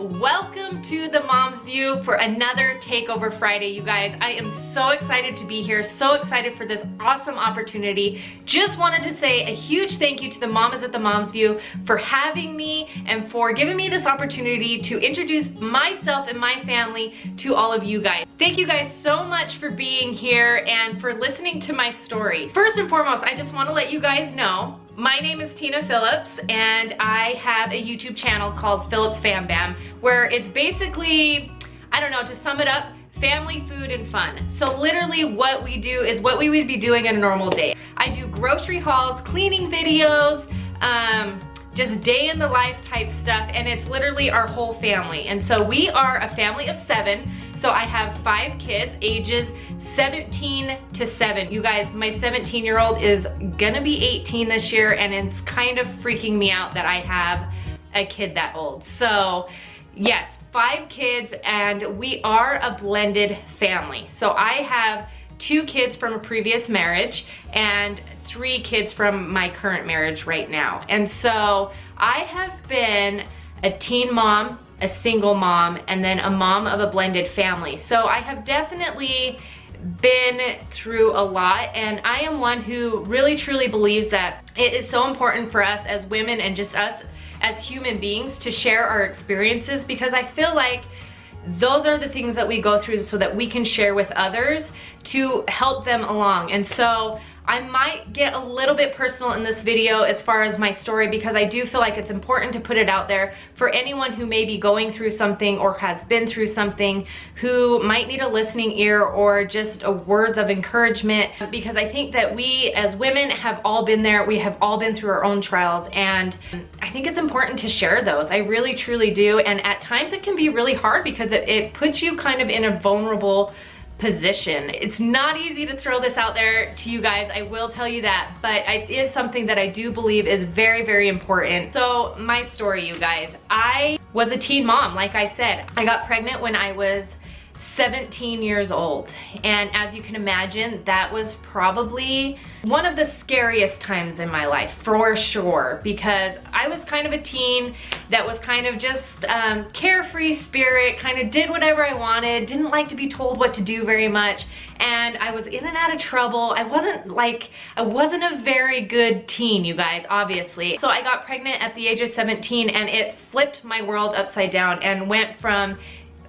welcome to the Mom's View for another Takeover Friday, you guys. I am so excited to be here, so excited for this awesome opportunity. Just wanted to say a huge thank you to the Mamas at the Mom's View for having me and for giving me this opportunity to introduce myself and my family to all of you guys. Thank you guys so much for being here and for listening to my story. First and foremost, I just want to let you guys know my name is Tina Phillips, and I have a YouTube channel called Phillips FamBam, where it's basically, I don't know, to sum it up, family, food, and fun. So literally what we do is what we would be doing in a normal day. I do grocery hauls, cleaning videos, just day in the life type stuff, and it's literally our whole family. And so we are a family of 7. So I have 5 kids, ages 17 to 7. You guys, my 17-year-old is gonna be 18 this year, and it's kind of freaking me out that I have a kid that old. So yes, 5 kids, and we are a blended family. So I have 2 kids from a previous marriage and 3 kids from my current marriage right now. And so I have been a teen mom, a single mom, and then a mom of a blended family. So I have definitely been through a lot, and I am one who really truly believes that it is so important for us as women and just us as human beings to share our experiences, because I feel like those are the things that we go through so that we can share with others to help them along. And so I might get a little bit personal in this video as far as my story, because I do feel like it's important to put it out there for anyone who may be going through something or has been through something, who might need a listening ear or just words of encouragement, because I think that we as women have all been there. We have all been through our own trials, and I think it's important to share those. I really truly do. And at times it can be really hard because it puts you kind of in a vulnerable position. It's not easy to throw this out there to you guys, I will tell you that, but it is something that I do believe is very, very important. So my story, you guys, I was a teen mom. Like I said, I got pregnant when I was 17 years old, and as you can imagine, that was probably one of the scariest times in my life, for sure, because I was kind of a teen that was kind of just carefree spirit, kind of did whatever I wanted, didn't like to be told what to do very much, and I was in and out of trouble. I wasn't a very good teen, you guys, obviously. So I got pregnant at the age of 17, and it flipped my world upside down and went from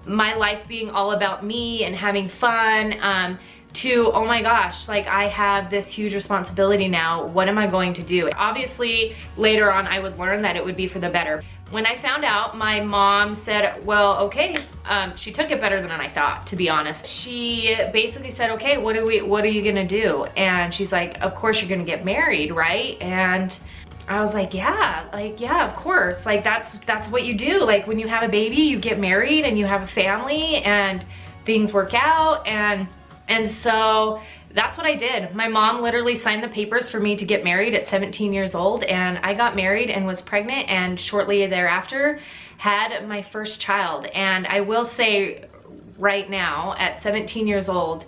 my life being all about me and having fun to, oh my gosh, like I have this huge responsibility now. What am I going to do? Obviously, later on I would learn that it would be for the better. When I found out, my mom said, well, okay, she took it better than I thought, to be honest. She basically said, okay, what are you gonna do? And she's like, of course you're gonna get married, right? And I was like, yeah, of course. Like that's what you do. Like when you have a baby, you get married and you have a family and things work out. And so that's what I did. My mom literally signed the papers for me to get married at 17 years old, and I got married and was pregnant, and shortly thereafter had my first child. And I will say right now, at 17 years old,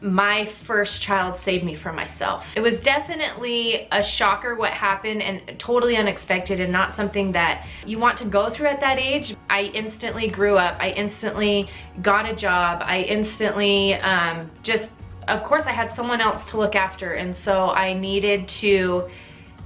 my first child saved me from myself. It was definitely a shocker what happened, and totally unexpected, and not something that you want to go through at that age. I instantly grew up. I instantly got a job. I instantly of course I had someone else to look after, and so I needed to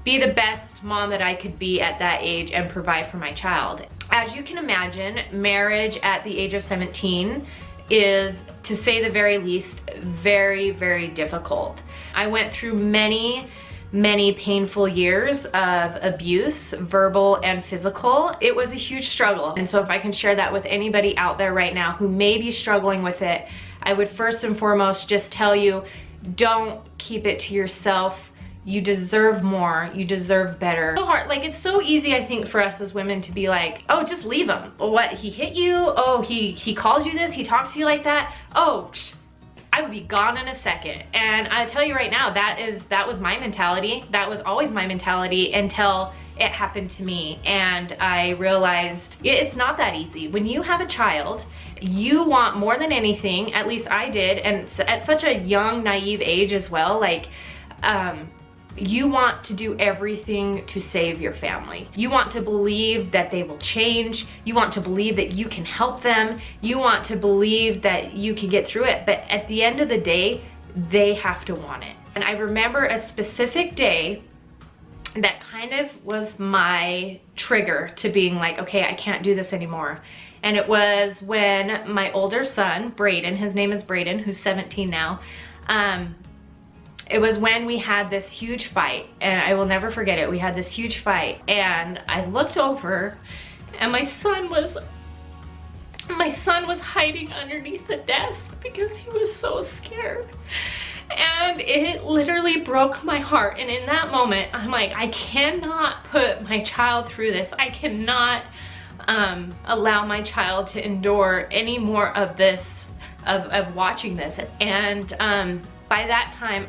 be the best mom that I could be at that age and provide for my child. As you can imagine, marriage at the age of 17 is, to say the very least, very, very difficult. I went through many, many painful years of abuse, verbal and physical. It was a huge struggle. And so if I can share that with anybody out there right now who may be struggling with it, I would first and foremost just tell you, don't keep it to yourself. You deserve more. You deserve better. So hard. Like, it's so easy, I think, for us as women to be like, oh, just leave him. What, he hit you? Oh, he calls you this? He talks to you like that? Oh, I would be gone in a second. And I tell you right now, that was my mentality. That was always my mentality until it happened to me. And I realized it's not that easy. When you have a child, you want more than anything, at least I did, and at such a young, naive age as well, like, you want to do everything to save your family. You want to believe that they will change. You want to believe that you can help them. You want to believe that you can get through it. But at the end of the day, they have to want it. And I remember a specific day that kind of was my trigger to being like, okay, I can't do this anymore. And it was when my older son, Braden, his name is Braden, who's 17 now, it was when we had this huge fight, and I will never forget it. We had this huge fight, and I looked over, and my son was hiding underneath the desk because he was so scared. And it literally broke my heart. And in that moment, I'm like, I cannot put my child through this. I cannot allow my child to endure any more of this, of watching this. And by that time,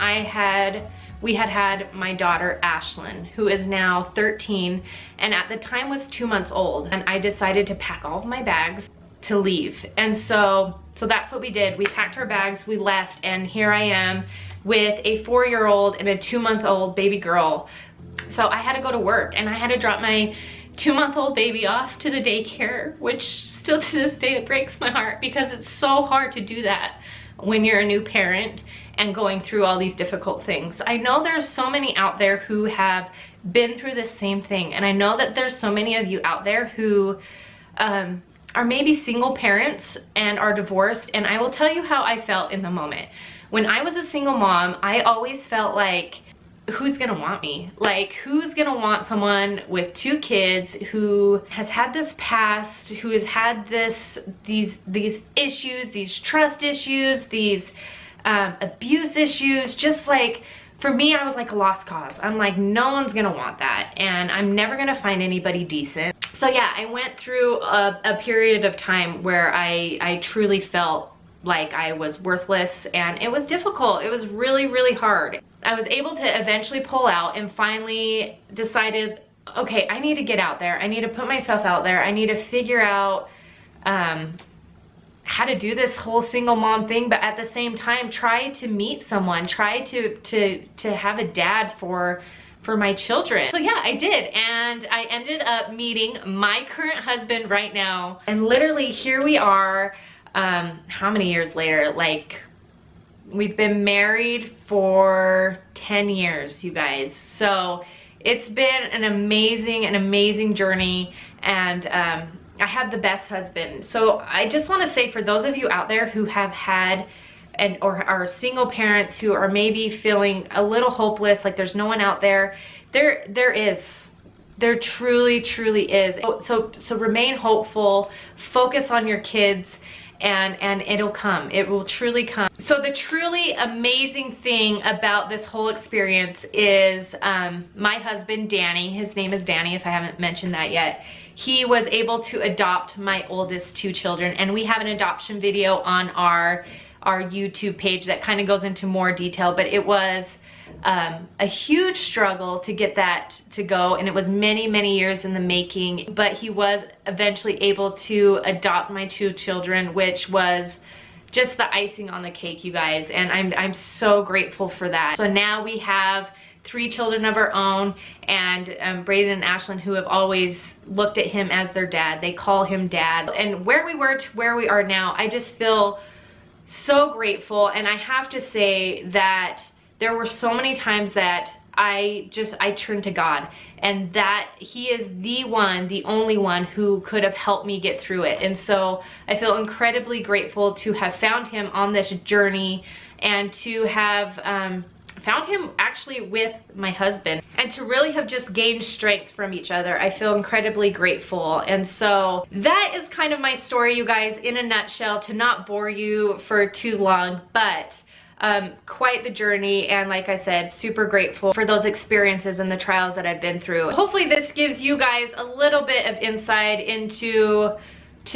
we had my daughter Ashlyn, who is now 13, and at the time was 2 months old. And I decided to pack all of my bags to leave. And so that's what we did. We packed our bags, we left, and here I am with a 4-year-old and a 2-month-old baby girl. So I had to go to work, and I had to drop my 2-month-old baby off to the daycare, which still to this day, it breaks my heart because it's so hard to do that when you're a new parent and going through all these difficult things. I know there's so many out there who have been through the same thing, and I know that there's so many of you out there who are maybe single parents and are divorced, and I will tell you how I felt in the moment. When I was a single mom, I always felt like, who's gonna want me? Like, who's gonna want someone with 2 kids who has had this past, who has had these issues, these trust issues, these abuse issues? Just like, for me, I was like a lost cause. I'm like, no one's gonna want that, and I'm never gonna find anybody decent. So yeah, I went through a period of time where I truly felt like I was worthless, and it was difficult. It was really, really hard. I was able to eventually pull out and finally decided, okay, I need to get out there. I need to put myself out there. I need to figure out how to do this whole single mom thing, but at the same time, try to meet someone, try to have a dad for my children. So yeah, I did, and I ended up meeting my current husband right now, and literally here we are, how many years later? Like, we've been married for 10 years, you guys. So it's been an amazing journey, and I have the best husband. So I just want to say, for those of you out there who have had or are single parents who are maybe feeling a little hopeless, like there's no one out there, there is. There truly is. So remain hopeful, focus on your kids, and it'll come. It will truly come. So the truly amazing thing about this whole experience is my husband, Danny, his name is Danny, if I haven't mentioned that yet. He was able to adopt my oldest 2 children, and we have an adoption video on our YouTube page that kind of goes into more detail, but it was a huge struggle to get that to go, and it was many years in the making, but he was eventually able to adopt my 2 children, which was just the icing on the cake, you guys, and I'm so grateful for that. So now we have 3 children of our own, and Braden and Ashlyn, who have always looked at him as their dad. They call him dad. And where we were to where we are now, I just feel so grateful, and I have to say that there were so many times that I turned to God, and that he is the only one who could have helped me get through it. And so I feel incredibly grateful to have found him on this journey, and to have found him actually with my husband, and to really have just gained strength from each other. I feel incredibly grateful. And so that is kind of my story, you guys, in a nutshell, to not bore you for too long, but quite the journey, and like I said, super grateful for those experiences and the trials that I've been through. Hopefully this gives you guys a little bit of insight into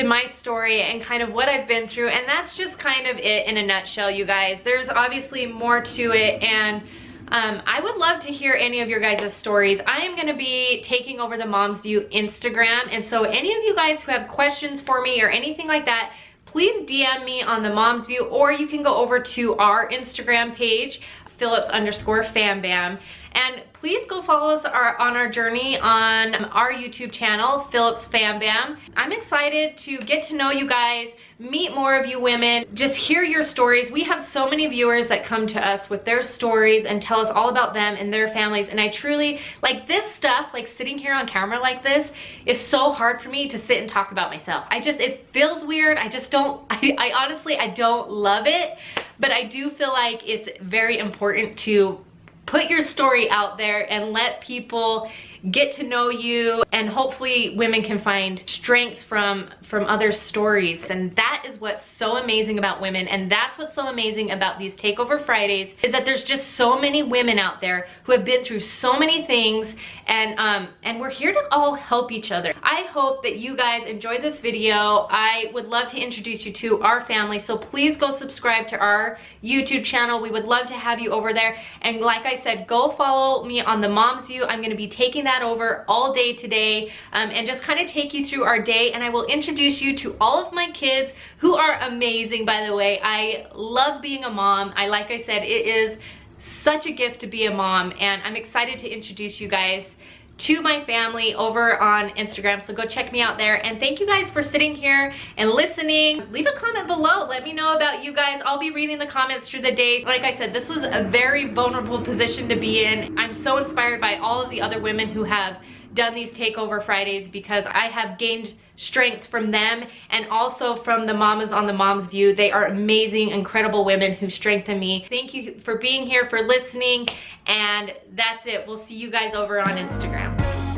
my story and kind of what I've been through, and that's just kind of it in a nutshell, you guys. There's obviously more to it, and I would love to hear any of your guys' stories. I am going to be taking over the Mom's View Instagram, and so any of you guys who have questions for me or anything like that, please DM me on the Mom's View, or you can go over to our Instagram page, Phillips _FamBam, And please go follow us on our journey on our YouTube channel, Phillips FamBam. I'm excited to get to know you guys, meet more of you women, just hear your stories. We have so many viewers that come to us with their stories and tell us all about them and their families. And I truly, like this stuff, like sitting here on camera like this, is so hard for me to sit and talk about myself. It feels weird. I just don't, I honestly, I don't love it, but I do feel like it's very important to put your story out there and let people get to know you, and hopefully women can find strength from other stories. And that is what's so amazing about women, and that's what's so amazing about these Takeover Fridays, is that there's just so many women out there who have been through so many things, and we're here to all help each other. I hope that you guys enjoyed this video. I would love to introduce you to our family, so please go subscribe to our YouTube channel. We would love to have you over there. And like I said, go follow me on the Mom's View. I'm going to be taking that over all day today, and just kind of take you through our day, and I will introduce you to all of my kids, who are amazing, by the way. I love being a mom. Like I said, it is such a gift to be a mom, and I'm excited to introduce you guys to my family over on Instagram, so go check me out there. And thank you guys for sitting here and listening. Leave a comment below, let me know about you guys. I'll be reading the comments through the day. Like I said, this was a very vulnerable position to be in. I'm so inspired by all of the other women who have done these Takeover Fridays, because I have gained strength from them, and also from the mamas on the Mom's View. They are amazing, incredible women who strengthen me. Thank you for being here, for listening, and that's it. We'll see you guys over on Instagram.